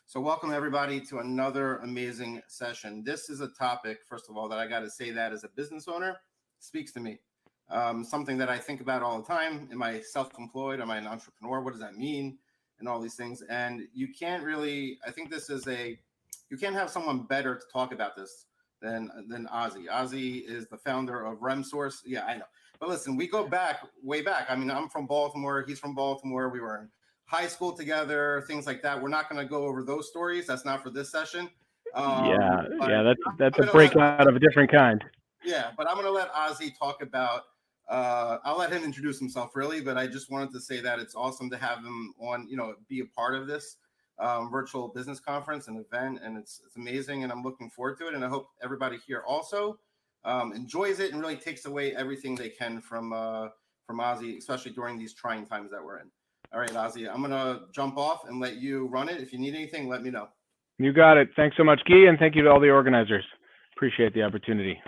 So welcome everybody to another amazing session. This is a topic, first of all, that I got to say that as a business owner speaks to me. Something that I think about all the time. Am I self-employed? Am I an entrepreneur? What does that mean? And all these things. And you can't really, I think you can't have someone better to talk about this than Ozzy. Ozzy is the founder of RemSource. Yeah, I know. But listen, we go back, way back. I mean, I'm from Baltimore. He's from Baltimore. We were in high school together, things like that. We're not going to go over those stories. That's not for this session. That's a breakout of a different kind. Yeah, but I'm going to let Ozzy talk about. I'll let him introduce himself, really. But I just wanted to say that it's awesome to have him on. Be a part of this virtual business conference and event, and it's amazing, and I'm looking forward to it. And I hope everybody here also enjoys it and really takes away everything they can from Ozzy, especially during these trying times that we're in. All right, Ozzy, I'm going to jump off and let you run it. If you need anything, let me know. You got it. Thanks so much, Guy, and thank you to all the organizers. Appreciate the opportunity.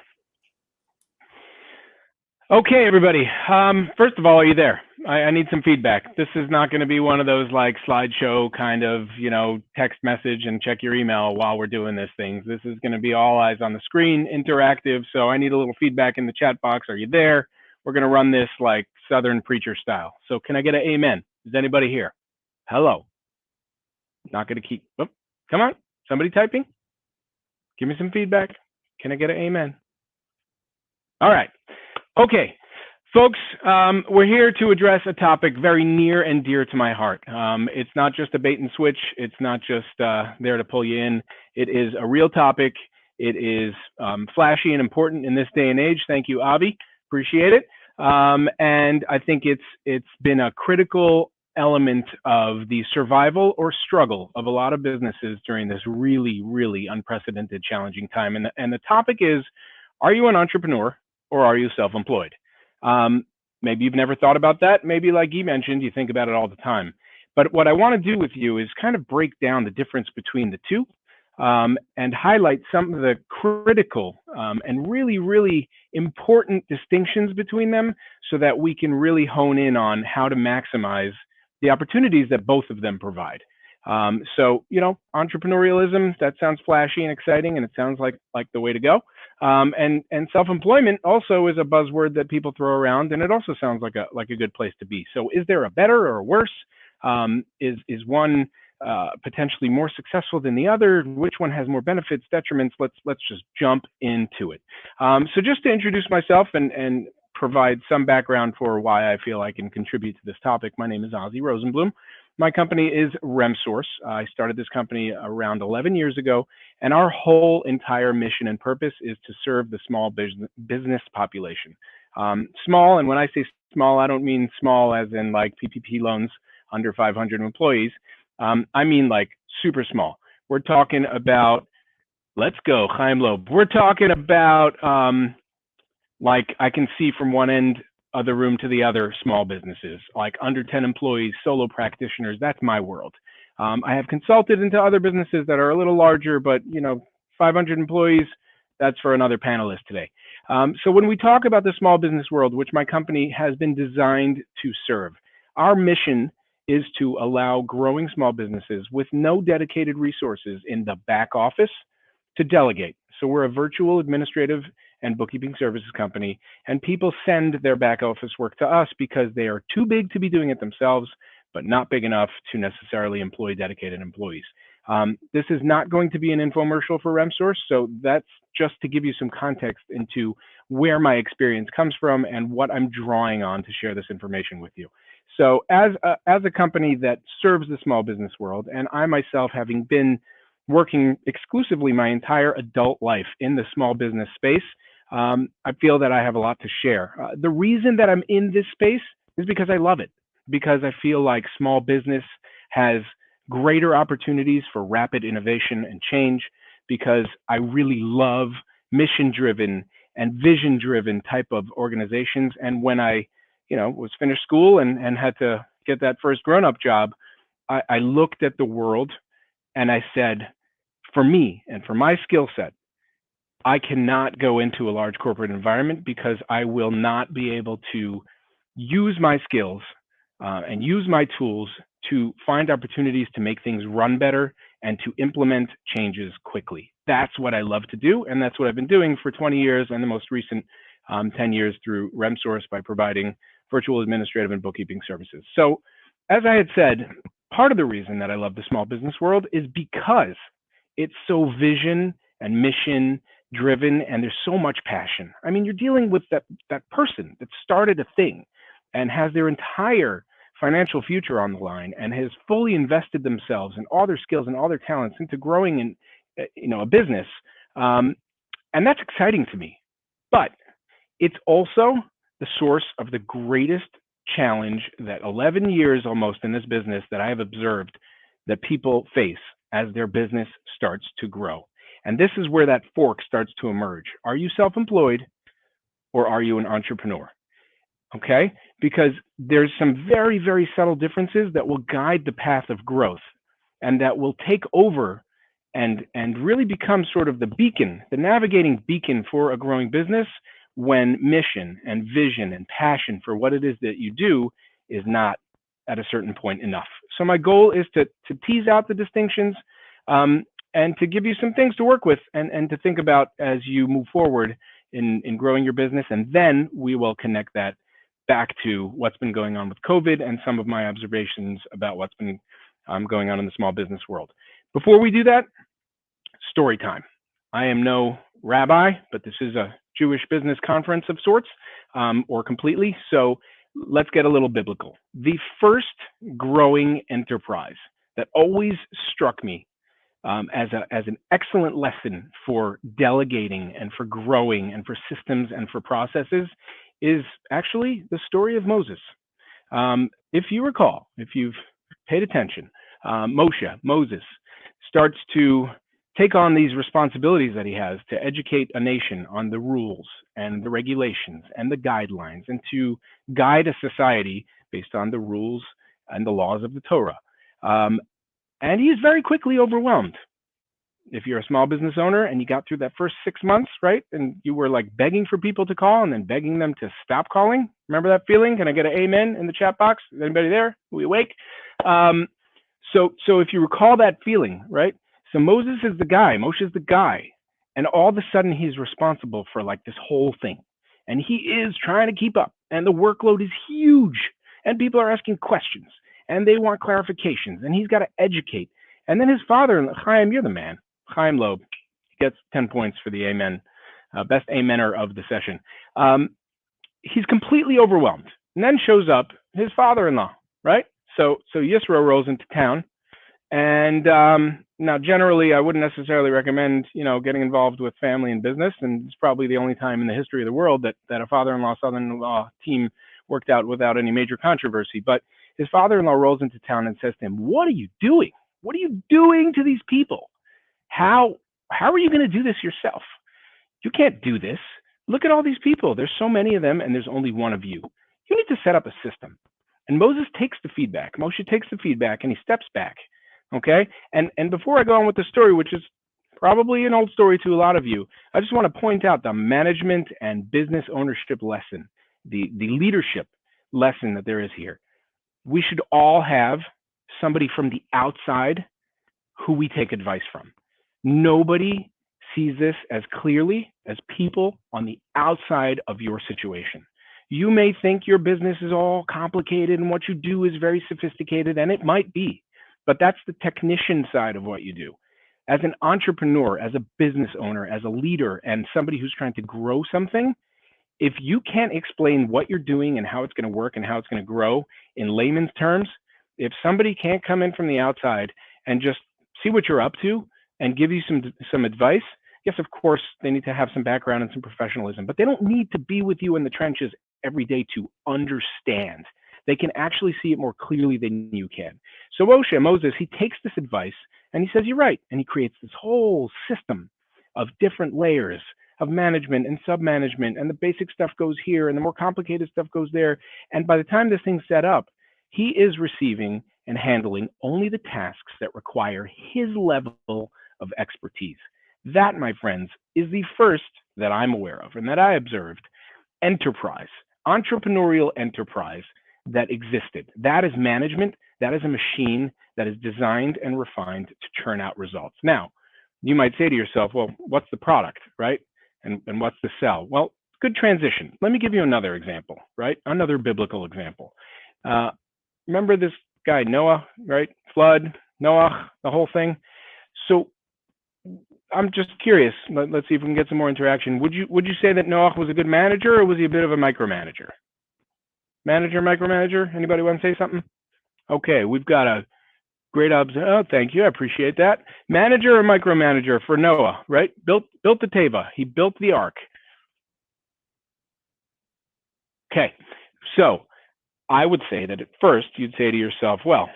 Okay, everybody. First of all, are you there? I need some feedback. This is not going to be one of those like slideshow kind of, text message and check your email while we're doing this thing. This is going to be all eyes on the screen, interactive. So I need a little feedback in the chat box. Are you there? We're going to run this like Southern preacher style. So can I get an amen? Is anybody here? Hello. Not going to keep. Oh, come on. Somebody typing? Give me some feedback. Can I get an amen? All right. Okay. Folks, we're here to address a topic very near and dear to my heart. It's not just a bait and switch. It's not just there to pull you in. It is a real topic. It is flashy and important in this day and age. Thank you, Avi. Appreciate it. And I think it's been a critical element of the survival or struggle of a lot of businesses during this really, really unprecedented, challenging time. And the topic is, are you an entrepreneur or are you self-employed? Maybe you've never thought about that. Maybe like you mentioned, you think about it all the time. But what I want to do with you is kind of break down the difference between the two and highlight some of the critical and really, really important distinctions between them so that we can really hone in on how to maximize the opportunities that both of them provide. Entrepreneurialism, that sounds flashy and exciting, and it sounds like the way to go. And self-employment also is a buzzword that people throw around, and it also sounds like a good place to be. So is there a better or a worse? Is one potentially more successful than the other? Which one has more benefits, detriments? Let's just jump into it. So just to introduce myself and provide some background for why I feel I can contribute to this topic. My name is Ozzy Rosenblum. My company is RemSource. I started this company around 11 years ago, and our whole entire mission and purpose is to serve the small business population. Small, and when I say small, I don't mean small as in like PPP loans under 500 employees. I mean like super small. We're talking about, let's go, Chaim Loeb. We're talking about like I can see from one end of the room to the other, small businesses, like under 10 employees, solo practitioners. That's my world. I have consulted into other businesses that are a little larger, but 500 employees, that's for another panelist today. So when we talk about the small business world, which my company has been designed to serve, our mission is to allow growing small businesses with no dedicated resources in the back office to delegate. So we're a virtual administrative and bookkeeping services company, and people send their back office work to us because they are too big to be doing it themselves, but not big enough to necessarily employ dedicated employees. This is not going to be an infomercial for RemSource, so that's just to give you some context into where my experience comes from and what I'm drawing on to share this information with you. So as a company that serves the small business world, and I myself having been working exclusively my entire adult life in the small business space, I feel that I have a lot to share. The reason that I'm in this space is because I love it, because I feel like small business has greater opportunities for rapid innovation and change, because I really love mission-driven and vision-driven type of organizations. And when I, was finished school and had to get that first grown-up job, I looked at the world and I said, for me and for my skill set, I cannot go into a large corporate environment because I will not be able to use my skills and use my tools to find opportunities to make things run better and to implement changes quickly. That's what I love to do, and that's what I've been doing for 20 years and the most recent 10 years through RemSource by providing virtual administrative and bookkeeping services. So as I had said, part of the reason that I love the small business world is because it's so vision and mission driven, and there's so much passion. I mean, you're dealing with that person that started a thing and has their entire financial future on the line and has fully invested themselves and all their skills and all their talents into growing a business. And that's exciting to me. But it's also the source of the greatest challenge that 11 years almost in this business that I have observed that people face as their business starts to grow. And this is where that fork starts to emerge. Are you self-employed or are you an entrepreneur? Okay? Because there's some very, very subtle differences that will guide the path of growth and that will take over and really become sort of the beacon, the navigating beacon for a growing business when mission and vision and passion for what it is that you do is not at a certain point enough. So my goal is to tease out the distinctions and to give you some things to work with and to think about as you move forward in growing your business. And then we will connect that back to what's been going on with COVID and some of my observations about what's been going on in the small business world. Before we do that, story time. I am no rabbi, but this is a Jewish business conference of sorts, or completely. So let's get a little biblical. The first growing enterprise that always struck me as an excellent lesson for delegating and for growing and for systems and for processes is actually the story of Moses. If you recall, if you've paid attention, Moses starts to take on these responsibilities that he has to educate a nation on the rules and the regulations and the guidelines and to guide a society based on the rules and the laws of the Torah. And he is very quickly overwhelmed. If you're a small business owner and you got through that first 6 months, right, and you were like begging for people to call and then begging them to stop calling, remember that feeling? Can I get an amen in the chat box? Is anybody there? Are we awake? So if you recall that feeling, right? So Moses is the guy, Moshe's the guy, and all of a sudden he's responsible for like this whole thing. And he is trying to keep up, and the workload is huge, and people are asking questions, and they want clarifications, and he's got to educate. And then his father, Chaim, you're the man, Chaim Loeb, gets 10 points for the amen, best amener of the session. He's completely overwhelmed, and then shows up his father-in-law, right? So Yisro rolls into town, and now generally I wouldn't necessarily recommend, getting involved with family and business, and it's probably the only time in the history of the world that a father-in-law, son-in-law team worked out without any major controversy. But his father-in-law rolls into town and says to him, "What are you doing? What are you doing to these people? How are you going to do this yourself? You can't do this. Look at all these people. There's so many of them, and there's only one of you. You need to set up a system." And Moses takes the feedback. Moshe takes the feedback, and he steps back. Okay? And before I go on with the story, which is probably an old story to a lot of you, I just want to point out the management and business ownership lesson, the leadership lesson that there is here. We should all have somebody from the outside who we take advice from. Nobody sees this as clearly as people on the outside of your situation. You may think your business is all complicated and what you do is very sophisticated, and it might be, but that's the technician side of what you do. As an entrepreneur, as a business owner, as a leader, and somebody who's trying to grow something, if you can't explain what you're doing and how it's going to work and how it's going to grow in layman's terms, if somebody can't come in from the outside and just see what you're up to and give you some advice, yes, of course, they need to have some background and some professionalism, but they don't need to be with you in the trenches every day to understand. They can actually see it more clearly than you can. So Moses, he takes this advice and he says, "You're right." And he creates this whole system of different layers of management and sub-management, and the basic stuff goes here and the more complicated stuff goes there. And by the time this thing's set up, he is receiving and handling only the tasks that require his level of expertise. That, my friends, is the first that I'm aware of and that I observed enterprise, entrepreneurial enterprise that existed. That is management That is a machine that is designed and refined to churn out results. Now, you might say to yourself, well, what's the product, right? And what's the sell? Well, good transition. Let me give you another example, right? Another biblical example. Remember this guy, Noah, right? Flood, Noah, the whole thing. So I'm just curious. Let's see if we can get some more interaction. Would you say that Noah was a good manager, or was he a bit of a micromanager? Manager, micromanager? Anybody want to say something? Okay, we've got a great Oh, thank you. I appreciate that. Manager or micromanager for Noah, right? Built the teva. He built the ark. Okay, so I would say that at first you'd say to yourself, well,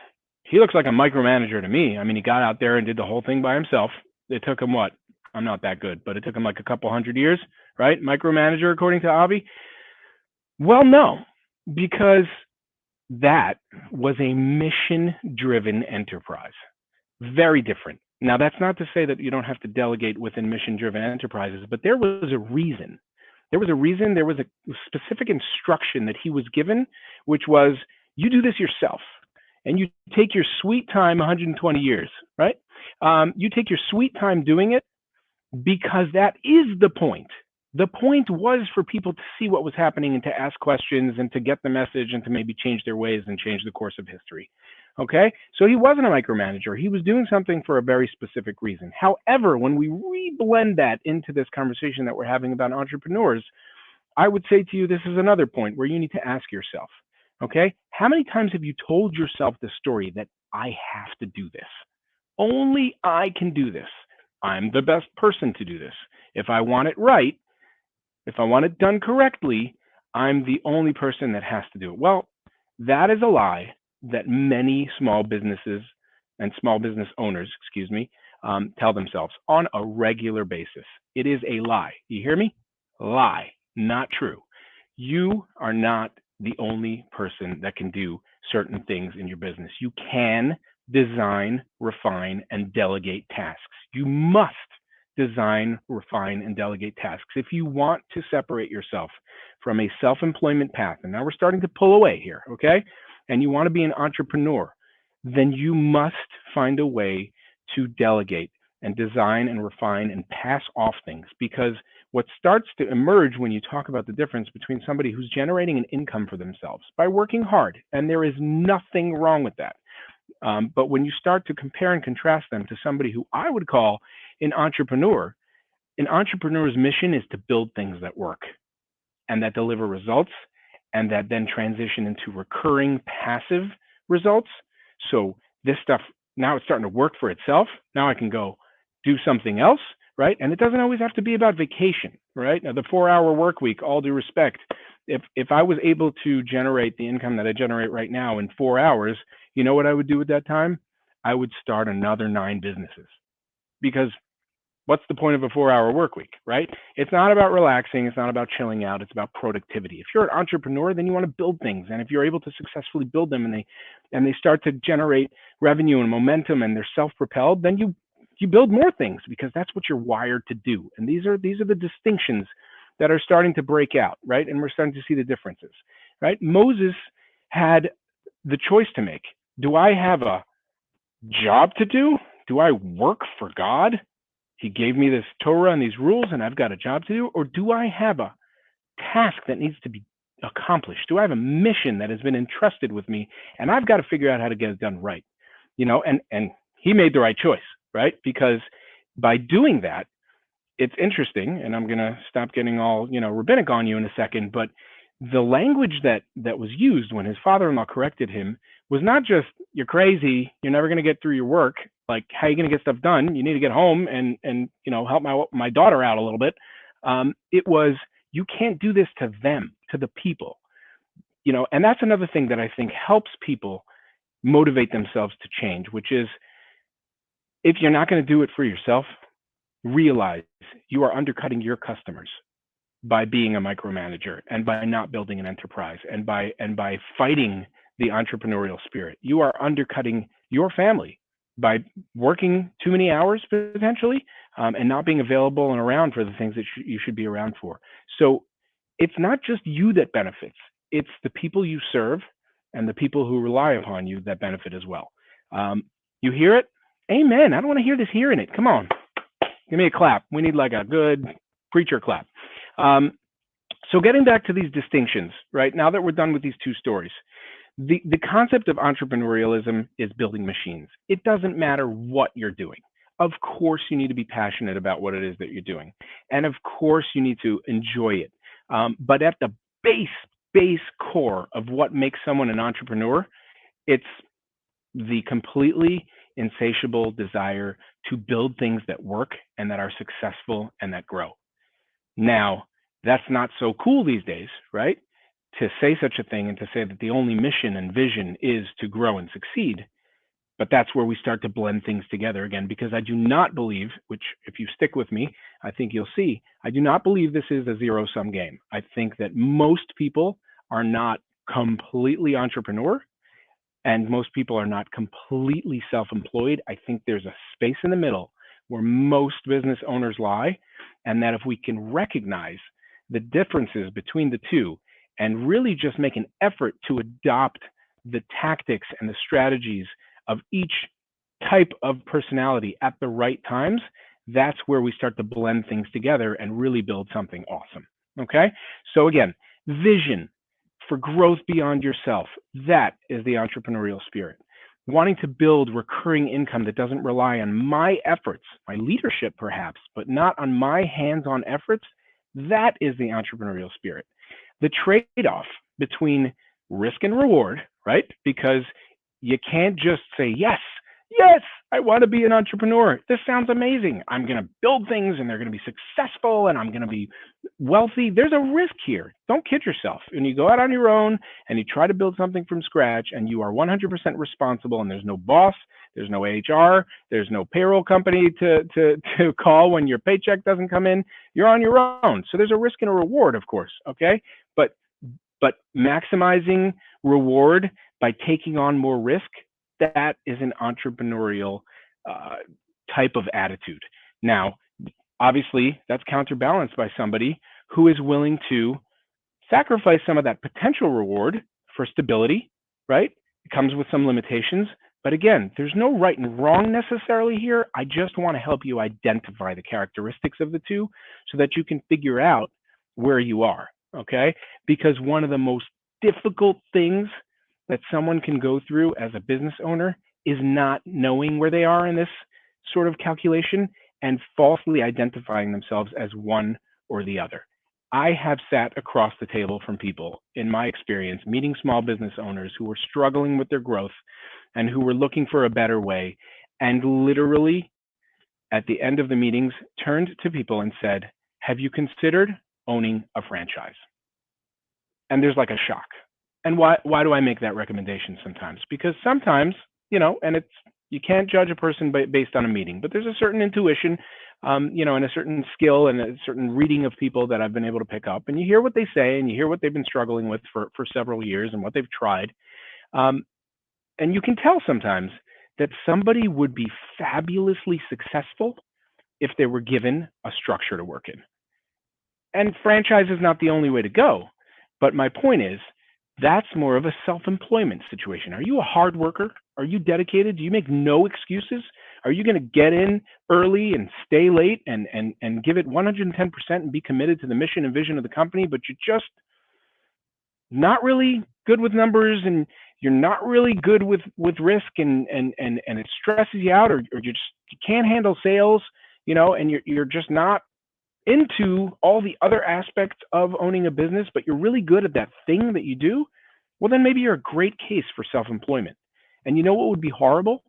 he looks like a micromanager to me. I mean, he got out there and did the whole thing by himself. It took him what? I'm not that good, but it took him like a couple hundred years, right? Micromanager, according to Avi. Well, no, because that was a mission-driven enterprise. Very different. Now, that's not to say that you don't have to delegate within mission-driven enterprises, but there was a reason. There was a specific instruction that he was given, which was, you do this yourself, and you take your sweet time, 120 years, right? You take your sweet time doing it, because that is the point. The point was for people to see what was happening and to ask questions and to get the message and to maybe change their ways and change the course of history. Okay, so he wasn't a micromanager. He was doing something for a very specific reason. However, when we re-blend that into this conversation that we're having about entrepreneurs, I would say to you, this is another point where you need to ask yourself, okay, how many times have you told yourself the story that I have to do this? Only I can do this. I'm the best person to do this. If I want it right, if I want it done correctly, I'm the only person that has to do it. Well, that is a lie that many small businesses and small business owners, tell themselves on a regular basis. It is a lie. You hear me? Lie, not true. You are not the only person that can do certain things in your business. You can design, refine, and delegate tasks. You must design, refine, and delegate tasks. If you want to separate yourself from a self-employment path, and now we're starting to pull away here, okay? And you want to be an entrepreneur, then you must find a way to delegate and design and refine and pass off things, because what starts to emerge when you talk about the difference between somebody who's generating an income for themselves by working hard, and there is nothing wrong with that. But when you start to compare and contrast them to somebody who I would call an entrepreneur's mission is to build things that work and that deliver results and that then transition into recurring passive results. So this stuff, now it's starting to work for itself. Now I can go do something else, right? And it doesn't always have to be about vacation, right? Now, the 4-hour work week, all due respect, if I was able to generate the income that I generate right now in 4 hours, you know what I would do with that time? I would start another 9 businesses. Because what's the point of a 4-hour work week, right? It's not about relaxing. It's not about chilling out. It's about productivity. If you're an entrepreneur, then you want to build things. And if you're able to successfully build them and they start to generate revenue and momentum and they're self-propelled, then you build more things, because that's what you're wired to do. And these are the distinctions that are starting to break out, right? And we're starting to see the differences, right? Moses had the choice to make. Do I have a job to do? Do I work for God? He gave me this Torah and these rules and I've got a job to do? Or do I have a task that needs to be accomplished? Do I have a mission that has been entrusted with me and I've got to figure out how to get it done right? You know, and he made the right choice, right? Because by doing that, it's interesting, and I'm going to stop getting all, rabbinic on you in a second, but the language that was used when his father-in-law corrected him was not just, you're crazy, you're never going to get through your work, like, how are you going to get stuff done? You need to get home and help my daughter out a little bit. It was, you can't do this to them, to the people, and that's another thing that I think helps people motivate themselves to change, which is, if you're not going to do it for yourself, realize you are undercutting your customers by being a micromanager and by not building an enterprise and by fighting the entrepreneurial spirit. You are undercutting your family by working too many hours potentially and not being available and around for the things that you should be around for. So it's not just you that benefits. It's the people you serve, and the people who rely upon you that benefit as well. You hear it? Amen. I don't want to hear this hearing it. Come on. Give me a clap. We need like a good preacher clap. So getting back to these distinctions, right? Now that we're done with these two stories, the concept of entrepreneurialism is building machines. It doesn't matter what you're doing. Of course, you need to be passionate about what it is that you're doing. And of course, you need to enjoy it. But at the base core of what makes someone an entrepreneur, it's the completely insatiable desire to build things that work and that are successful and that grow. Now, that's not so cool these days, right? To say such a thing and to say that the only mission and vision is to grow and succeed. But that's where we start to blend things together again, because I do not believe, which if you stick with me, I think you'll see, I do not believe this is a zero-sum game. I think that most people are not completely entrepreneur, and most people are not completely self-employed. I think there's a space in the middle where most business owners lie, and that if we can recognize the differences between the two and really just make an effort to adopt the tactics and the strategies of each type of personality at the right times, that's where we start to blend things together and really build something awesome. Okay? So again, vision for growth beyond yourself. That is the entrepreneurial spirit. Wanting to build recurring income that doesn't rely on my efforts, my leadership perhaps, but not on my hands-on efforts, that is the entrepreneurial spirit. The trade-off between risk and reward, right? Because you can't just say, yes, I want to be an entrepreneur. This sounds amazing. I'm going to build things and they're going to be successful and I'm going to be wealthy. There's a risk here. Don't kid yourself. When you go out on your own and you try to build something from scratch and you are 100% responsible and there's no boss, there's no HR, there's no payroll company to call when your paycheck doesn't come in, you're on your own. So there's a risk and a reward, of course, okay? But maximizing reward by taking on more risk, that is an entrepreneurial type of attitude. Now, obviously, that's counterbalanced by somebody who is willing to sacrifice some of that potential reward for stability, right? It comes with some limitations. But again, there's no right and wrong necessarily here. I just want to help you identify the characteristics of the two so that you can figure out where you are, okay? Because one of the most difficult things that someone can go through as a business owner is not knowing where they are in this sort of calculation and falsely identifying themselves as one or the other. I have sat across the table from people, in my experience, meeting small business owners who were struggling with their growth and who were looking for a better way, and literally at the end of the meetings turned to people and said, have you considered owning a franchise? And there's like a shock. And why do I make that recommendation sometimes? Because sometimes, and you can't judge a person based on a meeting, but there's a certain intuition, and a certain skill and a certain reading of people that I've been able to pick up. And you hear what they say and you hear what they've been struggling with for several years and what they've tried. And you can tell sometimes that somebody would be fabulously successful if they were given a structure to work in. And franchise is not the only way to go. But my point is, that's more of a self-employment situation. Are you a hard worker? Are you dedicated? Do you make no excuses? Are you going to get in early and stay late and give it 110% and be committed to the mission and vision of the company, but you're just not really good with numbers and you're not really good with risk and it stresses you out, or you can't handle sales, and you're just not into all the other aspects of owning a business, but you're really good at that thing that you do, well, then maybe you're a great case for self-employment. And you know what would be horrible?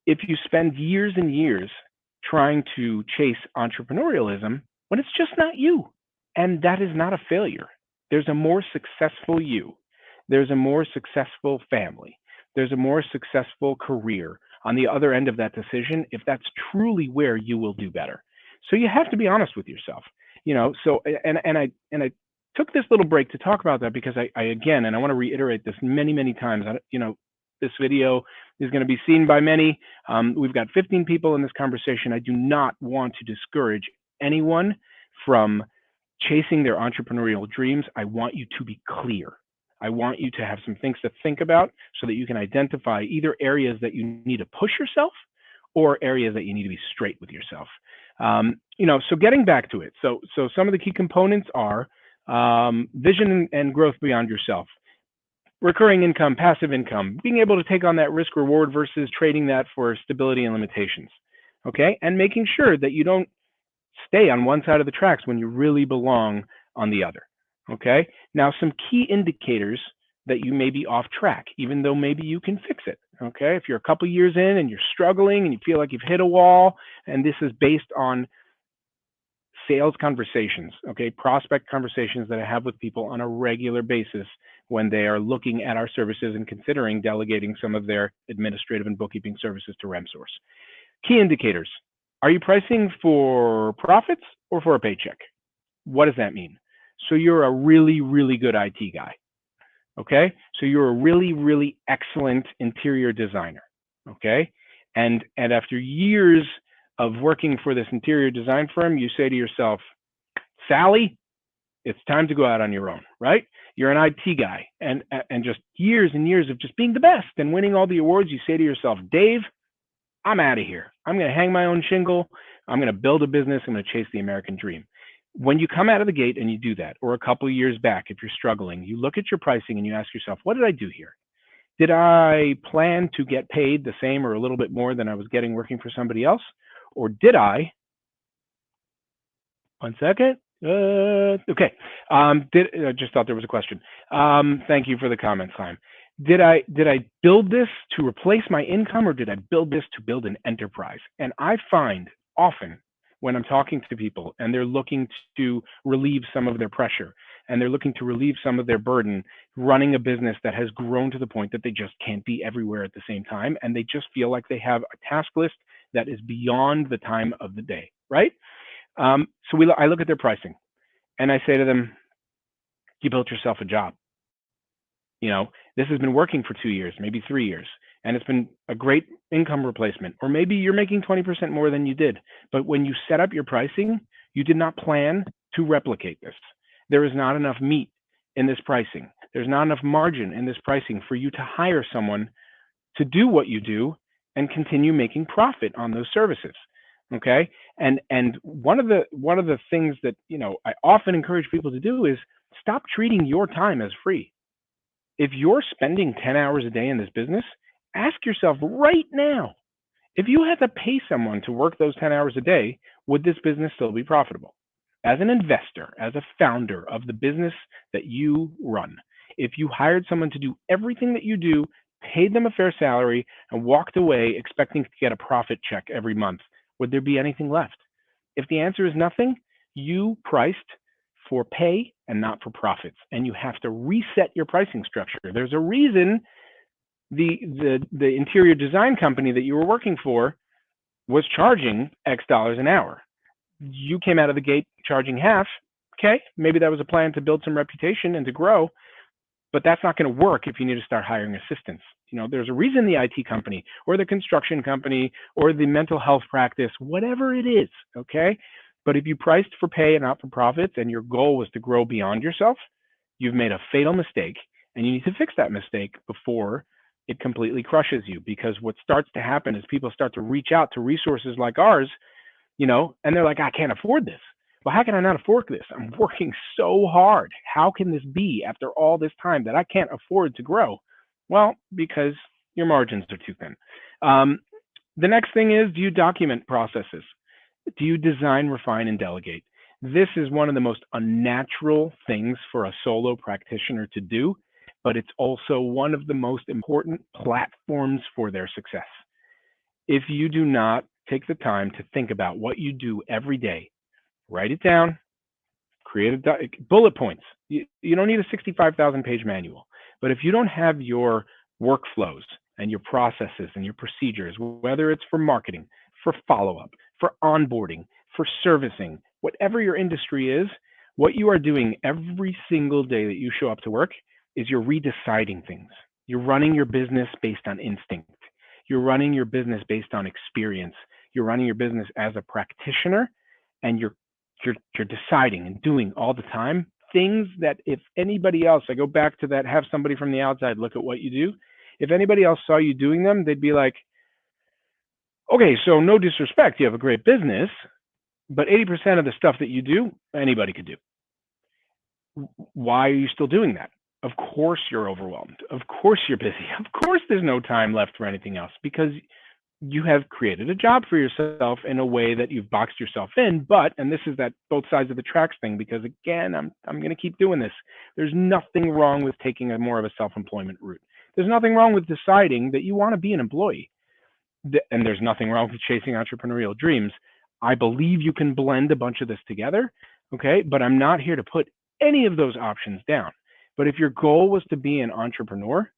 If you spend years and years trying to chase entrepreneurialism when it's just not you. And that is not a failure. There's a more successful you. There's a more successful family. There's a more successful career on the other end of that decision if that's truly where you will do better. So you have to be honest with yourself, so, and I took this little break to talk about that because I again, and I want to reiterate this many, many times, this video is going to be seen by many. We've got 15 people in this conversation. I do not want to discourage anyone from chasing their entrepreneurial dreams. I want you to be clear. I want you to have some things to think about so that you can identify either areas that you need to push yourself or areas that you need to be straight with yourself. So getting back to it. So some of the key components are vision and growth beyond yourself, recurring income, passive income, being able to take on that risk reward versus trading that for stability and limitations. Okay. And making sure that you don't stay on one side of the tracks when you really belong on the other. Okay. Now, some key indicators that you may be off track, even though maybe you can fix it. Okay. If you're a couple years in and you're struggling and you feel like you've hit a wall, and this is based on sales conversations, okay, prospect conversations that I have with people on a regular basis when they are looking at our services and considering delegating some of their administrative and bookkeeping services to RemSource. Key indicators. Are you pricing for profits or for a paycheck? What does that mean? So you're a really, really good IT guy. Okay. So you're a really, really excellent interior designer. Okay. And after years of working for this interior design firm, you say to yourself, Sally, it's time to go out on your own, right? You're an IT guy, and just years and years of just being the best and winning all the awards. You say to yourself, Dave, I'm out of here. I'm going to hang my own shingle. I'm going to build a business. I'm going to chase the American dream. When you come out of the gate and you do that, or a couple of years back, if you're struggling, you look at your pricing and you ask yourself, what did I do here? Did I plan to get paid the same or a little bit more than I was getting working for somebody else? Or did I, one second, okay, I just thought there was a question. Thank you for the comment, Simon. Did I build this to replace my income, or did I build this to build an enterprise? And I find often when I'm talking to people and they're looking to relieve some of their pressure and they're looking to relieve some of their burden running a business that has grown to the point that they just can't be everywhere at the same time, and they just feel like they have a task list that is beyond the time of the day, right? I look at their pricing and I say to them, you built yourself a job. This has been working for 2 years, maybe 3 years, and it's been a great income replacement. Or maybe you're making 20% more than you did. But when you set up your pricing, you did not plan to replicate this. There is not enough meat in this pricing. There's not enough margin in this pricing for you to hire someone to do what you do and continue making profit on those services. Okay. And one of the things that, I often encourage people to do is stop treating your time as free. If you're spending 10 hours a day in this business, ask yourself right now, if you had to pay someone to work those 10 hours a day, would this business still be profitable? As an investor, as a founder of the business that you run, if you hired someone to do everything that you do, paid them a fair salary, and walked away expecting to get a profit check every month, would there be anything left? If the answer is nothing, you priced for pay and not for profits, and you have to reset your pricing structure. There's a reason the interior design company that you were working for was charging X dollars an hour. You came out of the gate charging half. Okay, maybe that was a plan to build some reputation and to grow, but that's not going to work if you need to start hiring assistants. There's a reason the IT company or the construction company or the mental health practice, whatever it is, okay? But if you priced for pay and not for profits and your goal was to grow beyond yourself, you've made a fatal mistake, and you need to fix that mistake before it completely crushes you. Because what starts to happen is people start to reach out to resources like ours, and they're like, I can't afford this. Well, how can I not afford this? I'm working so hard. How can this be after all this time that I can't afford to grow? Well, because your margins are too thin. The next thing is, do you document processes? Do you design, refine, and delegate? This is one of the most unnatural things for a solo practitioner to do, but it's also one of the most important platforms for their success. If you do not take the time to think about what you do every day, write it down, create bullet points. You don't need a 65,000 page manual, but if you don't have your workflows and your processes and your procedures, whether it's for marketing, for follow-up, for onboarding, for servicing, whatever your industry is, what you are doing every single day that you show up to work is you're redeciding things. You're running your business based on instinct. You're running your business based on experience. You're running your business as a practitioner, and you're deciding and doing all the time things that if anybody else, I go back to that, have somebody from the outside look at what you do. If anybody else saw you doing them, they'd be like, okay, so no disrespect, you have a great business, but 80% of the stuff that you do, anybody could do. Why are you still doing that? Of course you're overwhelmed. Of course you're busy. Of course there's no time left for anything else, because you have created a job for yourself in a way that you've boxed yourself in. But, and this is that both sides of the tracks thing, because again, I'm going to keep doing this. There's nothing wrong with taking a more of a self-employment route. There's nothing wrong with deciding that you want to be an employee. And there's nothing wrong with chasing entrepreneurial dreams. I believe you can blend a bunch of this together, okay? But I'm not here to put any of those options down. But if your goal was to be an entrepreneur,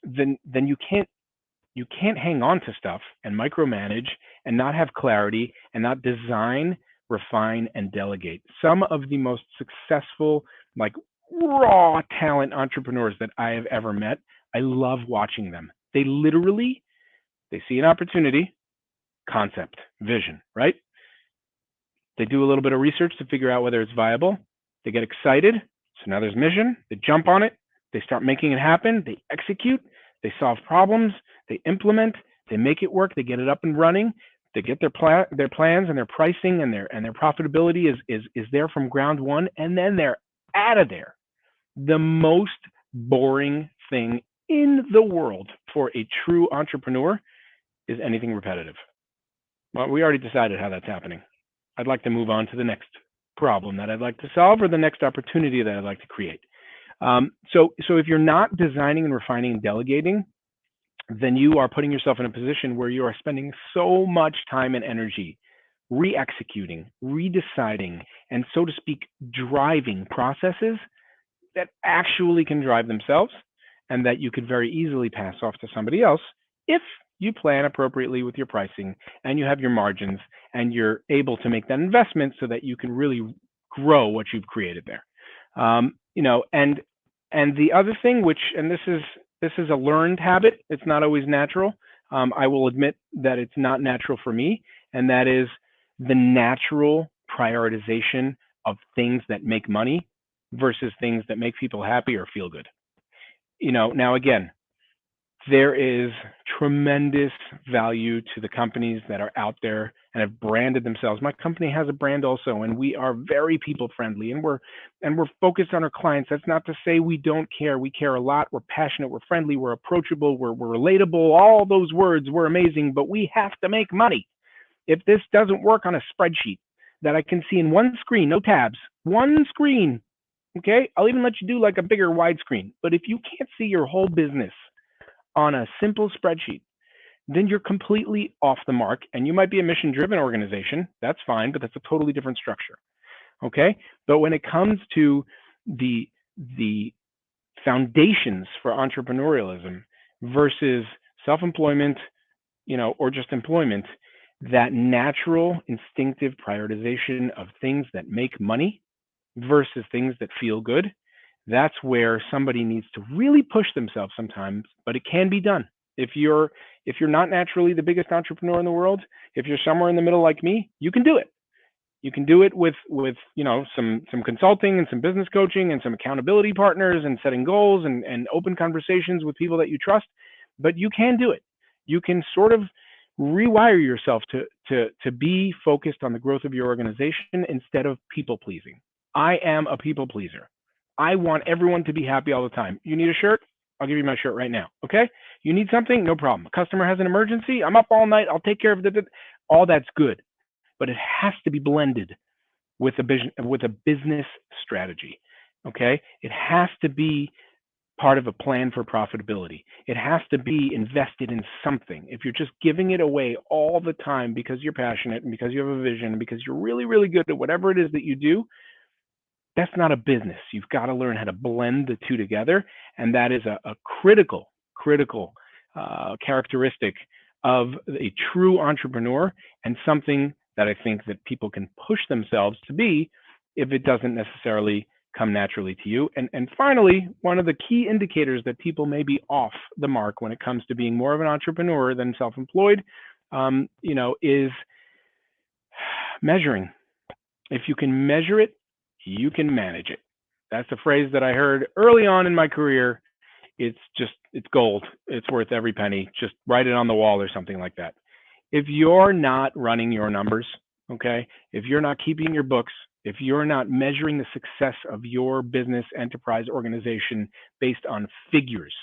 then you can't hang on to stuff and micromanage and not have clarity and not design, refine, and delegate. Some of the most successful, like raw talent entrepreneurs that I have ever met, I love watching them. They see an opportunity, concept, vision, right? They do a little bit of research to figure out whether it's viable. They get excited. So now there's mission. They jump on it. They start making it happen. They execute. They solve problems. They implement. They make it work. They get it up and running. They get their plans and their pricing and their profitability is there from ground one, and then they're out of there. The most boring thing in the world for a true entrepreneur is anything repetitive. Well, we already decided how that's happening. I'd like to move on to the next problem that I'd like to solve, or the next opportunity that I'd like to create. So if you're not designing and refining and delegating, then you are putting yourself in a position where you are spending so much time and energy re-executing, redeciding, and so to speak, driving processes that actually can drive themselves, and that you could very easily pass off to somebody else if you plan appropriately with your pricing and you have your margins and you're able to make that investment so that you can really grow what you've created there. And the other thing, which, and this is a learned habit, it's not always natural. I will admit that it's not natural for me, and that is the natural prioritization of things that make money versus things that make people happy or feel good. Now again, there is tremendous value to the companies that are out there and have branded themselves. My company has a brand also, and we are very people friendly, and we're focused on our clients. That's not to say we don't care. We care a lot. We're passionate. We're friendly. We're approachable. We're relatable. All those words, we're amazing, but we have to make money. If this doesn't work on a spreadsheet that I can see in one screen, no tabs, one screen, okay? I'll even let you do like a bigger widescreen. But if you can't see your whole business on a simple spreadsheet, then you're completely off the mark. And you might be a mission-driven organization. That's fine, but that's a totally different structure. Okay? But when it comes to the foundations for entrepreneurialism versus self-employment, or just employment, that natural instinctive prioritization of things that make money versus things that feel good, that's where somebody needs to really push themselves sometimes, but it can be done. If you're not naturally the biggest entrepreneur in the world, if you're somewhere in the middle like me, you can do it. You can do it with some consulting and some business coaching and some accountability partners and setting goals and open conversations with people that you trust. But you can do it. You can sort of rewire yourself to be focused on the growth of your organization instead of people pleasing. I am a people pleaser. I want everyone to be happy all the time. You need a shirt? I'll give you my shirt right now. Okay? You need something? No problem. A customer has an emergency? I'm up all night. I'll take care of it. All that's good. But it has to be blended with a business strategy. Okay? It has to be part of a plan for profitability. It has to be invested in something. If you're just giving it away all the time because you're passionate and because you have a vision and because you're really, really good at whatever it is that you do, that's not a business. You've got to learn how to blend the two together. And that is a critical characteristic of a true entrepreneur, and something that I think that people can push themselves to be if it doesn't necessarily come naturally to you. And finally, one of the key indicators that people may be off the mark when it comes to being more of an entrepreneur than self-employed, is measuring. If you can measure it, you can manage it. That's a phrase that I heard early on in my career. It's gold. It's worth every penny. Just write it on the wall or something like that. If you're not running your numbers, okay, if you're not keeping your books, if you're not measuring the success of your business, enterprise, organization based on figures,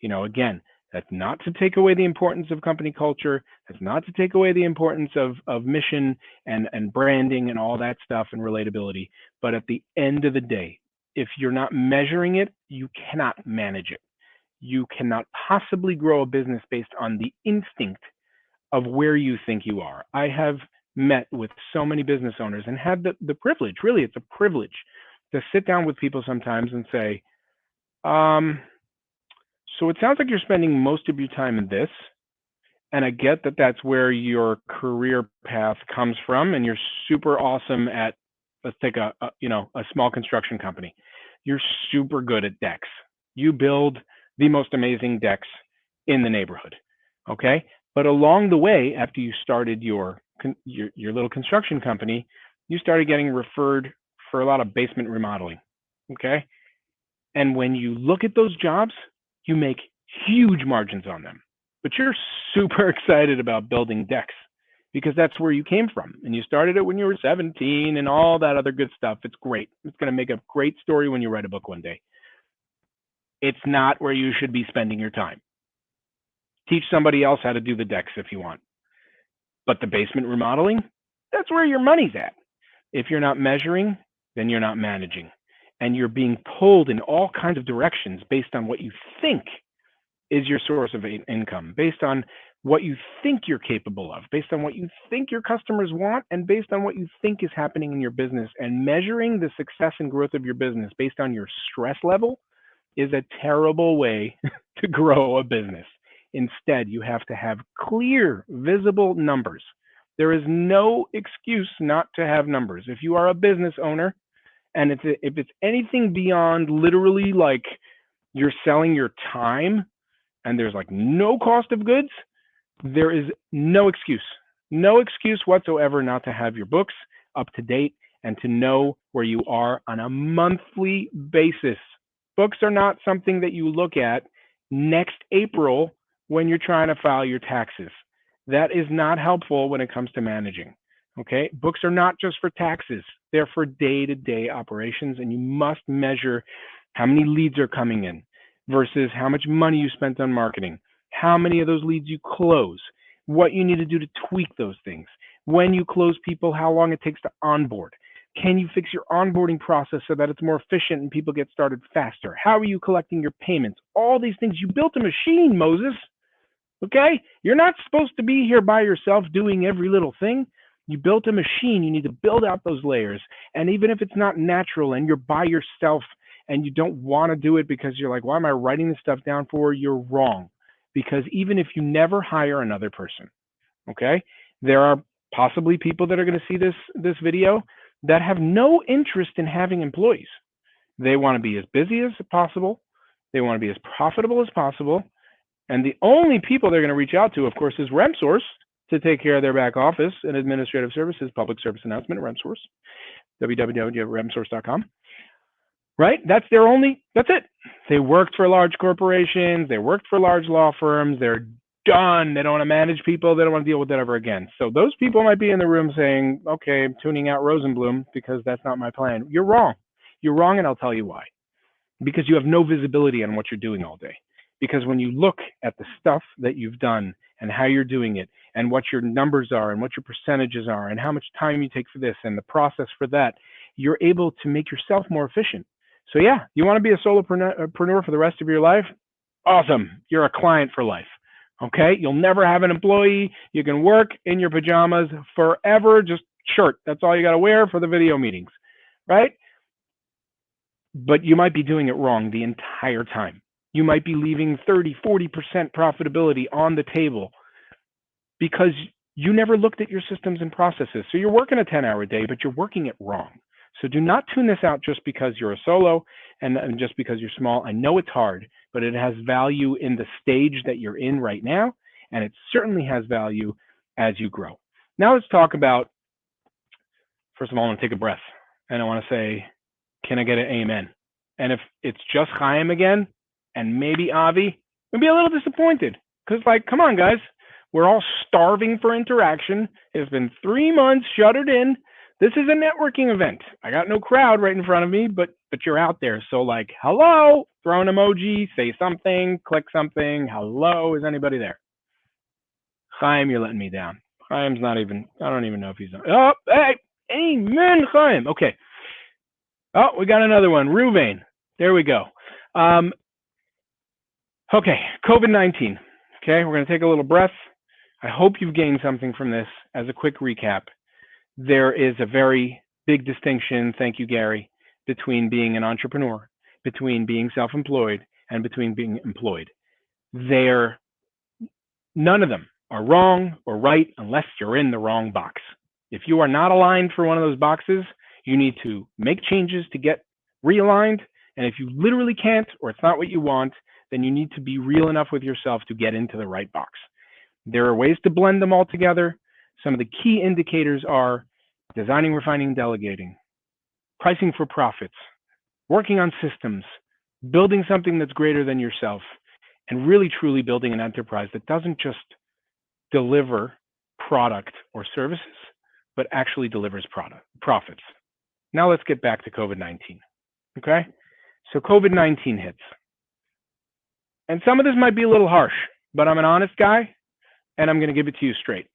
again, that's not to take away the importance of company culture. That's not to take away the importance of mission and branding and all that stuff and relatability. But at the end of the day, if you're not measuring it, you cannot manage it. You cannot possibly grow a business based on the instinct of where you think you are. I have met with so many business owners and had the privilege, really, it's a privilege to sit down with people sometimes and say, so it sounds like you're spending most of your time in this, and I get that that's where your career path comes from, and you're super awesome at, let's take a small construction company. You're super good at decks. You build the most amazing decks in the neighborhood, okay? But along the way, after you started your little construction company, you started getting referred for a lot of basement remodeling, okay? And when you look at those jobs, you make huge margins on them. But you're super excited about building decks because that's where you came from. And you started it when you were 17 and all that other good stuff. It's great. It's going to make a great story when you write a book one day. It's not where you should be spending your time. Teach somebody else how to do the decks if you want. But the basement remodeling, that's where your money's at. If you're not measuring, then you're not managing. And you're being pulled in all kinds of directions based on what you think is your source of income, based on what you think you're capable of, based on what you think your customers want, and based on what you think is happening in your business. And measuring the success and growth of your business based on your stress level is a terrible way to grow a business. Instead, you have to have clear, visible numbers. There is no excuse not to have numbers. If you are a business owner, and if it's anything beyond literally like you're selling your time and there's like no cost of goods, there is no excuse whatsoever not to have your books up to date and to know where you are on a monthly basis. Books are not something that you look at next April when you're trying to file your taxes. That is not helpful when it comes to managing. Okay, books are not just for taxes. They're for day-to-day operations, and you must measure how many leads are coming in versus how much money you spent on marketing, how many of those leads you close, what you need to do to tweak those things, when you close people, how long it takes to onboard. Can you fix your onboarding process so that it's more efficient and people get started faster? How are you collecting your payments? All these things. You built a machine, Moses. Okay? You're not supposed to be here by yourself doing every little thing. You built a machine. You need to build out those layers. And even if it's not natural and you're by yourself and you don't want to do it because you're like, why am I writing this stuff down for? You're wrong. Because even if you never hire another person, okay, there are possibly people that are going to see this video that have no interest in having employees. They want to be as busy as possible. They want to be as profitable as possible. And the only people they're going to reach out to, of course, is RemSource to take care of their back office and administrative services, public service announcement, RemSource, www.remsource.com. Right? That's it. They worked for large corporations. They worked for large law firms. They're done. They don't want to manage people. They don't want to deal with that ever again. So those people might be in the room saying, okay, I'm tuning out Rosenblum because that's not my plan. You're wrong. You're wrong, and I'll tell you why. Because you have no visibility on what you're doing all day. Because when you look at the stuff that you've done and how you're doing it and what your numbers are and what your percentages are and how much time you take for this and the process for that, you're able to make yourself more efficient. So yeah, you want to be a solopreneur for the rest of your life? Awesome. You're a client for life. Okay? You'll never have an employee. You can work in your pajamas forever, just shirt. That's all you got to wear for the video meetings, right? But you might be doing it wrong the entire time. You might be leaving 30, 40% profitability on the table because you never looked at your systems and processes. So you're working a 10-hour day, but you're working it wrong. So do not tune this out just because you're a solo and just because you're small. I know it's hard, but it has value in the stage that you're in right now, and it certainly has value as you grow. Now let's talk about, first of all, I want to take a breath, and I want to say, can I get an amen? And if it's just Chaim again and maybe Avi, we'd be a little disappointed. Because, like, come on, guys. We're all starving for interaction. It's been 3 months shuttered in. This is a networking event. I got no crowd right in front of me, but you're out there. So, like, hello, throw an emoji, say something, click something. Hello, is anybody there? Chaim, you're letting me down. Chaim's not even, I don't even know if he's on. Oh, hey, amen, Chaim. Okay. Oh, we got another one. Ruvain. There we go. Okay, COVID-19. Okay, we're going to take a little breath. I hope you've gained something from this. As a quick recap, there is a very big distinction, thank you, Gary, between being an entrepreneur, between being self-employed, and between being employed. None of them are wrong or right unless you're in the wrong box. If you are not aligned for one of those boxes, you need to make changes to get realigned. And if you literally can't, or it's not what you want, then you need to be real enough with yourself to get into the right box. There are ways to blend them all together. Some of the key indicators are designing, refining, delegating, pricing for profits, working on systems, building something that's greater than yourself, and really truly building an enterprise that doesn't just deliver product or services, but actually delivers profits. Now let's get back to COVID-19, okay? So COVID-19 hits. And some of this might be a little harsh, but I'm an honest guy, and I'm going to give it to you straight.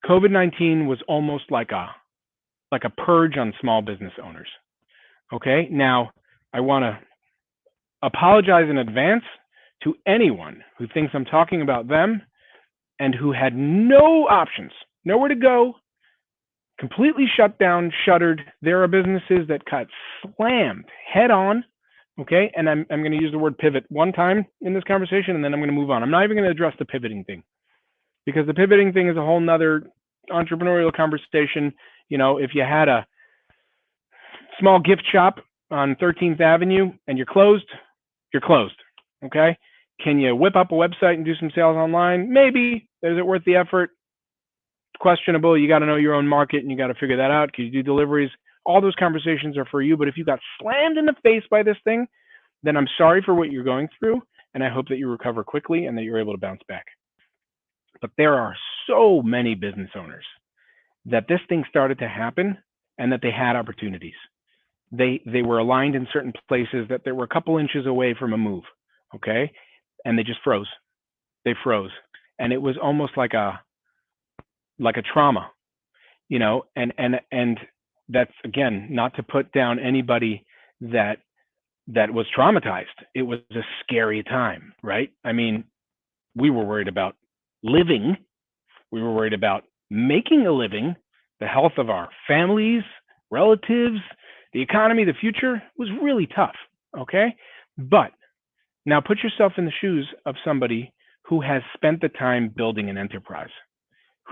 COVID-19 was almost like a purge on small business owners. Okay, now I want to apologize in advance to anyone who thinks I'm talking about them and who had no options, nowhere to go, completely shut down, shuttered. There are businesses that got slammed head on. Okay, and I'm going to use the word pivot one time in this conversation, and then I'm going to move on. I'm not even going to address the pivoting thing, because the pivoting thing is a whole nother entrepreneurial conversation. You know, if you had a small gift shop on 13th Avenue and you're closed, okay? Can you whip up a website and do some sales online? Maybe. Is it worth the effort? Questionable. You got to know your own market and you got to figure that out. Can you do deliveries? All those conversations are for you. But if you got slammed in the face by this thing, then I'm sorry for what you're going through. And I hope that you recover quickly and that you're able to bounce back. But there are so many business owners that this thing started to happen and that they had opportunities. They were aligned in certain places that they were a couple inches away from a move, okay? And they just froze. They froze. And it was almost like a trauma, you know, and that's, again, not to put down anybody that was traumatized. It was a scary time, right? I mean, we were worried about living. We were worried about making a living. The health of our families, relatives, the economy, the future was really tough, okay? But now put yourself in the shoes of somebody who has spent the time building an enterprise,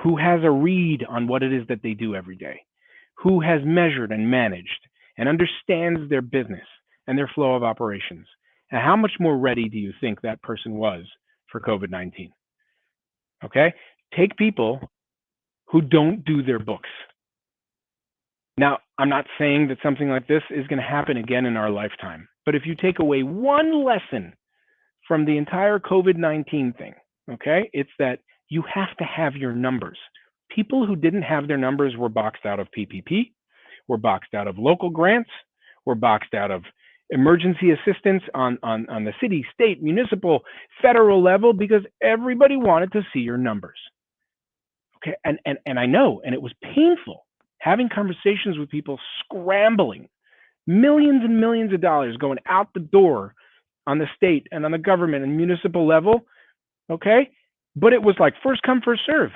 who has a read on what it is that they do every day, who has measured and managed and understands their business and their flow of operations. And how much more ready do you think that person was for COVID-19? Okay? Take people who don't do their books. Now, I'm not saying that something like this is going to happen again in our lifetime, but if you take away one lesson from the entire COVID-19 thing, okay, it's that you have to have your numbers. People who didn't have their numbers were boxed out of PPP, were boxed out of local grants, were boxed out of emergency assistance on the city, state, municipal, federal level, because everybody wanted to see your numbers. Okay, and I know, and it was painful having conversations with people scrambling, millions and millions of dollars going out the door on the state and on the government and municipal level, okay? But it was like first come, first serve.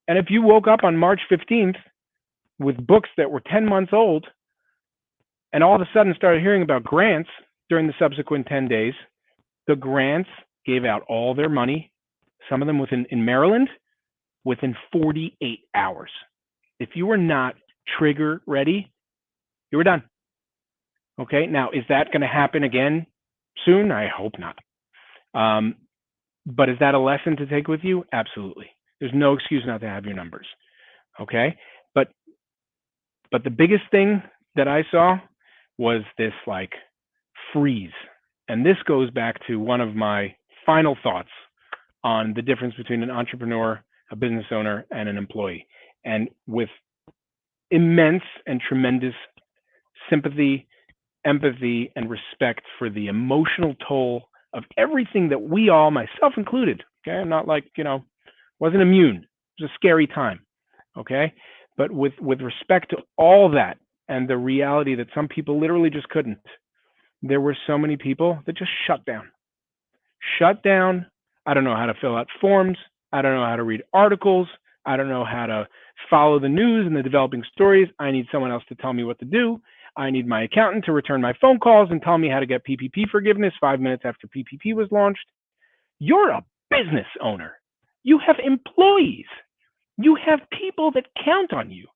And if you woke up on March 15th with books that were 10 months old and all of a sudden started hearing about grants during the subsequent 10 days, the grants gave out all their money, some of them in Maryland, within 48 hours. If you were not trigger ready, you were done. Okay, now is that going to happen again soon? I hope not. But is that a lesson to take with you? Absolutely. There's no excuse not to have your numbers. Okay, but the biggest thing that I saw was this like freeze. And this goes back to one of my final thoughts on the difference between an entrepreneur, a business owner, and an employee. And with immense and tremendous sympathy, empathy, and respect for the emotional toll of everything that we all, myself included, okay, I'm not like, wasn't immune. It was a scary time, okay? But with respect to all that and the reality that some people literally just couldn't, there were so many people that just shut down. Shut down. I don't know how to fill out forms. I don't know how to read articles. I don't know how to follow the news and the developing stories. I need someone else to tell me what to do. I need my accountant to return my phone calls and tell me how to get PPP forgiveness 5 minutes after PPP was launched. You're a business owner. You have employees. You have people that count on you.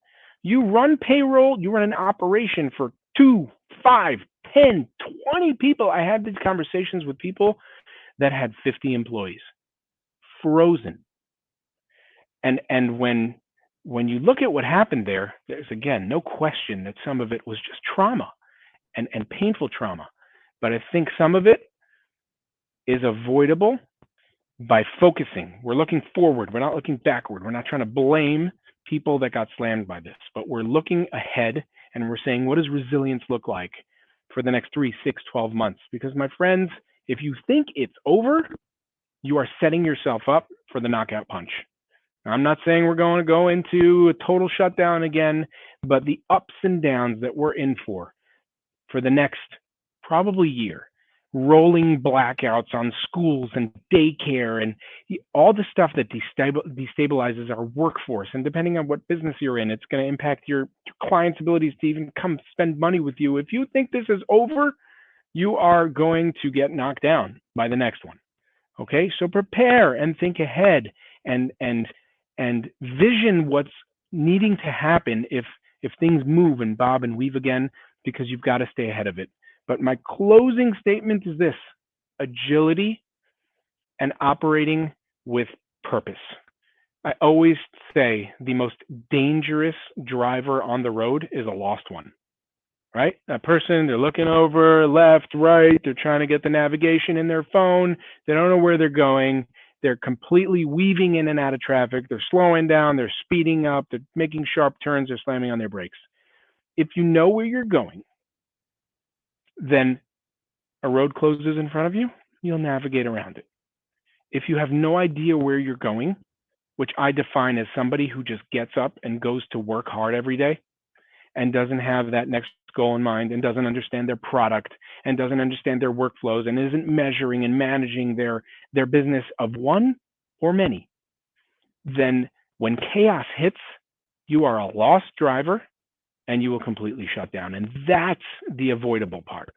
You run payroll. You run an operation for 2, 5, 10, 20 people. I had these conversations with people that had 50 employees, frozen. And when you look at what happened there, there's, again, no question that some of it was just trauma and painful trauma. But I think some of it is avoidable by focusing. We're looking forward. We're not looking backward. We're not trying to blame people that got slammed by this, but we're looking ahead and we're saying, what does resilience look like for the next 3, 6, 12 months? Because, my friends, if you think it's over, you are setting yourself up for the knockout punch. I'm not saying we're going to go into a total shutdown again, but the ups and downs that we're in for the next probably year, rolling blackouts on schools and daycare and all the stuff that destabilizes our workforce. And depending on what business you're in, it's going to impact your clients' abilities to even come spend money with you. If you think this is over, you are going to get knocked down by the next one. Okay, so prepare and think ahead and vision what's needing to happen if things move and bob and weave again, because you've got to stay ahead of it. But my closing statement is this: agility and operating with purpose. I always say the most dangerous driver on the road is a lost one, right? That person, they're looking over left, right, they're trying to get the navigation in their phone, they don't know where they're going, they're completely weaving in and out of traffic, they're slowing down, they're speeding up, they're making sharp turns, they're slamming on their brakes. If you know where you're going, then a road closes in front of you, you'll navigate around it. If you have no idea where you're going, which I define as somebody who just gets up and goes to work hard every day and doesn't have that next goal in mind and doesn't understand their product and doesn't understand their workflows and isn't measuring and managing their business of one or many, then when chaos hits, you are a lost driver and you will completely shut down. And that's the avoidable part.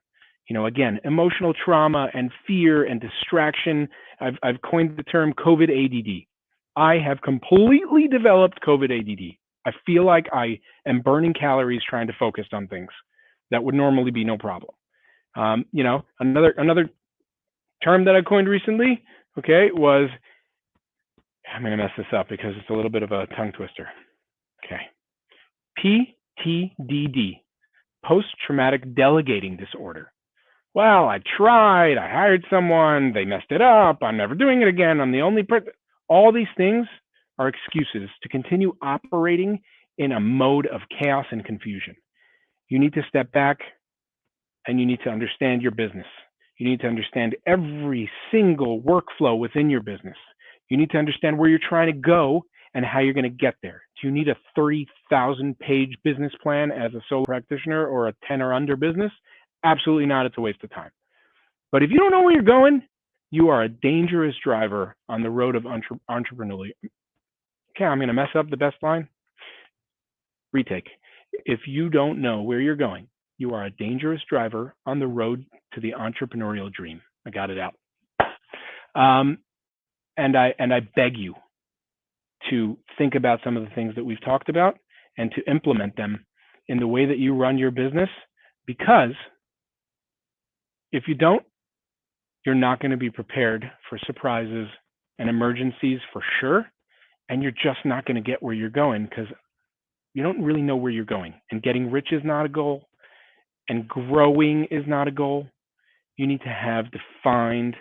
Again, emotional trauma and fear and distraction. I've coined the term COVID ADD. I have completely developed COVID ADD. I feel like I am burning calories trying to focus on things that would normally be no problem. Another term that I coined recently, okay, was, I'm going to mess this up because it's a little bit of a tongue twister. Okay. PTDD, post-traumatic delegating disorder. Well, I tried, I hired someone, they messed it up, I'm never doing it again, I'm the only person. All these things are excuses to continue operating in a mode of chaos and confusion. You need to step back and you need to understand your business. You need to understand every single workflow within your business. You need to understand where you're trying to go and how you're going to get there. Do you need a 30,000-page business plan as a solo practitioner or a 10 or under business? Absolutely not. It's a waste of time. But if you don't know where you're going, you are a dangerous driver on the road of entrepreneurial. Okay, I'm going to mess up the best line. Retake. If you don't know where you're going, you are a dangerous driver on the road to the entrepreneurial dream. I got it out. And I beg you to think about some of the things that we've talked about and to implement them in the way that you run your business, because if you don't, you're not going to be prepared for surprises and emergencies for sure. And you're just not going to get where you're going because you don't really know where you're going. And getting rich is not a goal. And growing is not a goal. you need to have defined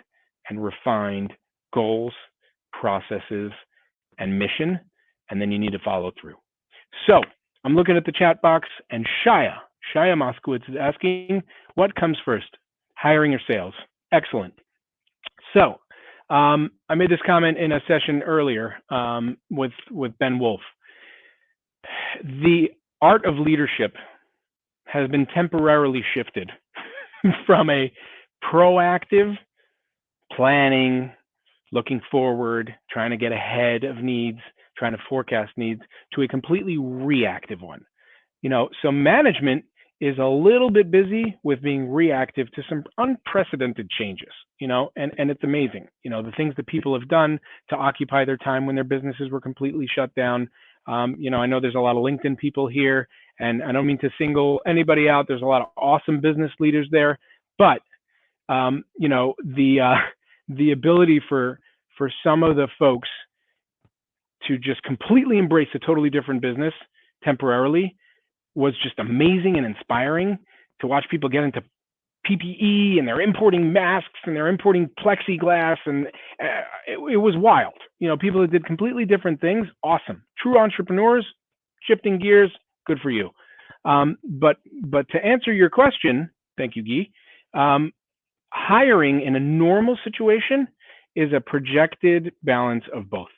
and refined goals, processes, and mission, and then you need to follow through. So I'm looking at the chat box, and Shia Moskowitz is asking, what comes first, hiring or sales? Excellent. So I made this comment in a session earlier with Ben Wolf. The art of leadership has been temporarily shifted from a proactive planning, looking forward, trying to get ahead of needs, trying to forecast needs, to a completely reactive one. So management is a little bit busy with being reactive to some unprecedented changes, and it's amazing, the things that people have done to occupy their time when their businesses were completely shut down. I know there's a lot of LinkedIn people here, and I don't mean to single anybody out. There's a lot of awesome business leaders there, but the ability for some of the folks to just completely embrace a totally different business temporarily was just amazing and inspiring to watch people get into PPE, and they're importing masks and they're importing plexiglass, and it was wild. People that did completely different things, awesome. True entrepreneurs, shifting gears, good for you. But to answer your question, thank you, Guy, hiring in a normal situation is a projected balance of both.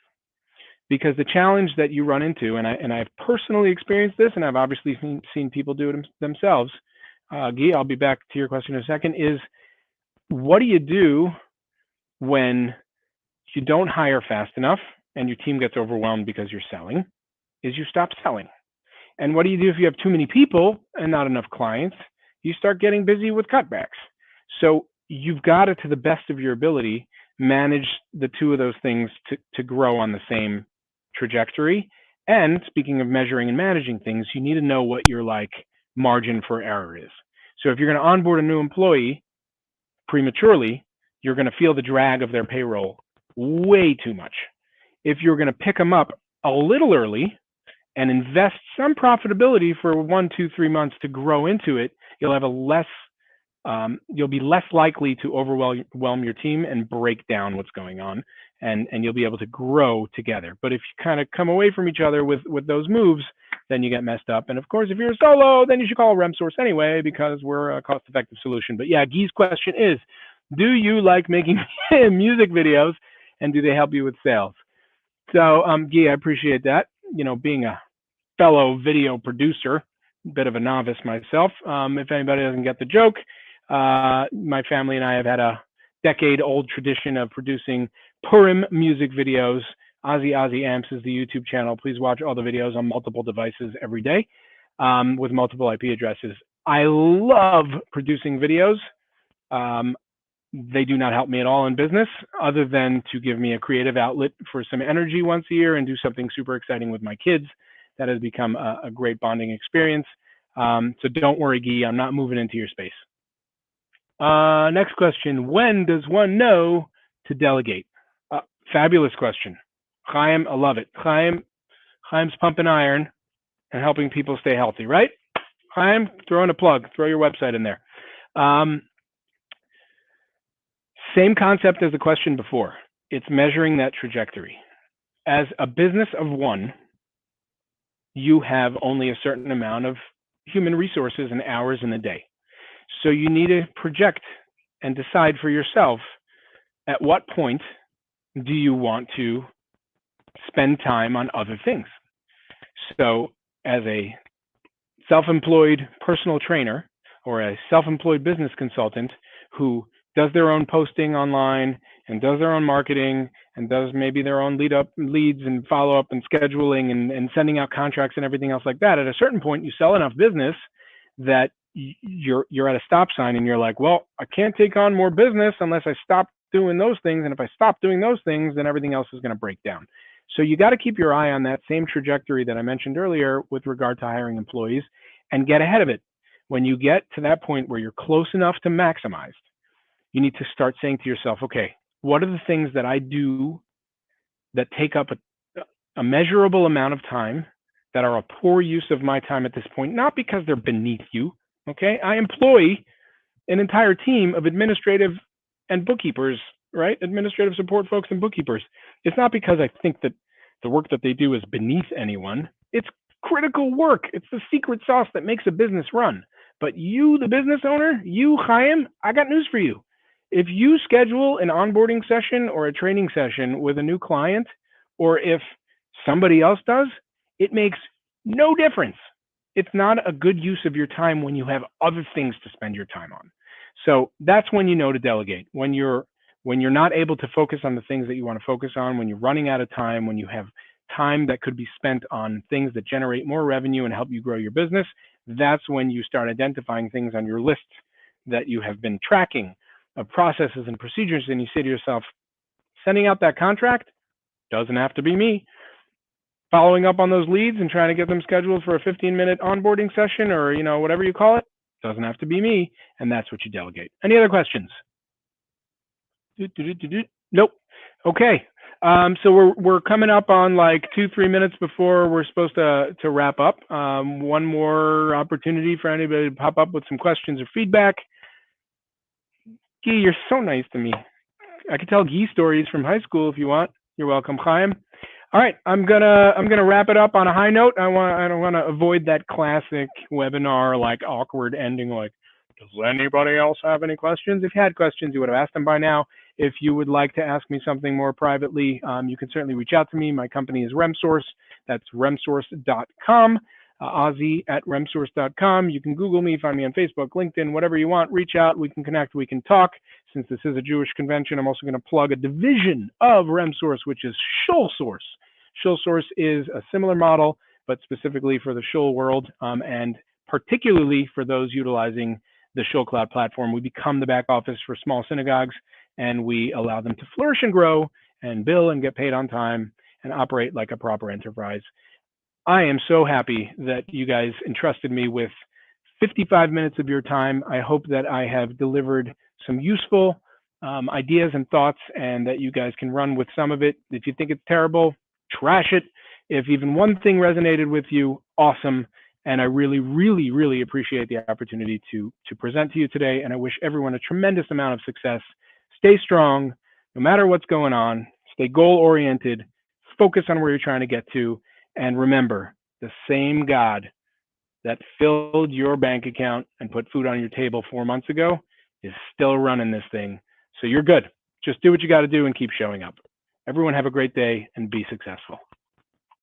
Because the challenge that you run into, and I've personally experienced this, and I've obviously seen people do it themselves, Guy, I'll be back to your question in a second, is what do you do when you don't hire fast enough and your team gets overwhelmed because you're selling? Is you stop selling. And what do you do if you have too many people and not enough clients? You start getting busy with cutbacks. So you've got to the best of your ability, manage the two of those things to grow on the same trajectory. And speaking of measuring and managing things, you need to know what your margin for error is. So if you're going to onboard a new employee prematurely, you're going to feel the drag of their payroll way too much. If you're going to pick them up a little early and invest some profitability for 1, 2, 3 months to grow into it, you'll be less likely to overwhelm your team and break down what's going on, and you'll be able to grow together. But if you kind of come away from each other with those moves, then you get messed up. And of course, if you're a solo, then you should call RemSource anyway, because we're a cost-effective solution. But yeah, Guy's question is, do you like making music videos, and do they help you with sales? So Guy, I appreciate that. Being a fellow video producer, a bit of a novice myself. If anybody doesn't get the joke, my family and I have had a decade-old tradition of producing Purim music videos. Ozzy Amps is the YouTube channel. Please watch all the videos on multiple devices every day with multiple IP addresses. I love producing videos. They do not help me at all in business, other than to give me a creative outlet for some energy once a year and do something super exciting with my kids. That has become a great bonding experience. So don't worry, Guy, I'm not moving into your space. Next question. When does one know to delegate? Fabulous question. Chaim, I love it. Chaim's pumping iron and helping people stay healthy, right? Chaim, throw in a plug. Throw your website in there. Same concept as the question before. It's measuring that trajectory. As a business of one, you have only a certain amount of human resources and hours in a day. So you need to project and decide for yourself, at what point do you want to spend time on other things? So as a self-employed personal trainer or a self-employed business consultant who does their own posting online and does their own marketing and does maybe their own leads and follow-up and scheduling and sending out contracts and everything else like that, at a certain point you sell enough business that you're at a stop sign and you're like, well, I can't take on more business unless I stop doing those things. And if I stop doing those things, then everything else is going to break down. So you got to keep your eye on that same trajectory that I mentioned earlier with regard to hiring employees and get ahead of it. When you get to that point where you're close enough to maximize, you need to start saying to yourself, okay, what are the things that I do that take up a measurable amount of time, that are a poor use of my time at this point, not because they're beneath you. Okay, I employ an entire team of administrative and bookkeepers, right? Administrative support folks and bookkeepers. It's not because I think that the work that they do is beneath anyone. It's critical work. It's the secret sauce that makes a business run. But you, the business owner, you, Chaim, I got news for you. If you schedule an onboarding session or a training session with a new client, or if somebody else does, it makes no difference. It's not a good use of your time when you have other things to spend your time on. So that's when you know to delegate. When you're not able to focus on the things that you want to focus on, when you're running out of time, when you have time that could be spent on things that generate more revenue and help you grow your business, that's when you start identifying things on your list that you have been tracking of processes and procedures, and you say to yourself, sending out that contract doesn't have to be me. Following up on those leads and trying to get them scheduled for a 15-minute onboarding session, or whatever you call it, doesn't have to be me, and that's what you delegate. Any other questions? Nope. Okay. So we're coming up on like 2-3 minutes before we're supposed to wrap up. One more opportunity for anybody to pop up with some questions or feedback. Guy, you're so nice to me. I could tell Guy stories from high school if you want. You're welcome, Chaim. All right, I'm gonna wrap it up on a high note. I don't want to avoid that classic webinar like awkward ending. Like, does anybody else have any questions? If you had questions, you would have asked them by now. If you would like to ask me something more privately, you can certainly reach out to me. My company is RemSource. That's remsource.com. Ozzy@remsource.com. You can Google me, find me on Facebook, LinkedIn, whatever you want. Reach out. We can connect. We can talk. Since this is a Jewish convention, I'm also going to plug a division of RemSource, which is ShulSource. ShulSource is a similar model, but specifically for the Shul world, and particularly for those utilizing the Shul Cloud platform. We become the back office for small synagogues, and we allow them to flourish and grow and bill and get paid on time and operate like a proper enterprise. I am so happy that you guys entrusted me with 55 minutes of your time. I hope that I have delivered some useful ideas and thoughts, and that you guys can run with some of it. If you think it's terrible, trash it. If even one thing resonated with you, awesome. And I really, really, really appreciate the opportunity to present to you today. And I wish everyone a tremendous amount of success. Stay strong, no matter what's going on. Stay goal-oriented. Focus on where you're trying to get to. And remember, the same God that filled your bank account and put food on your table 4 months ago is still running this thing. So you're good. Just do what you got to do and keep showing up. Everyone have a great day and be successful.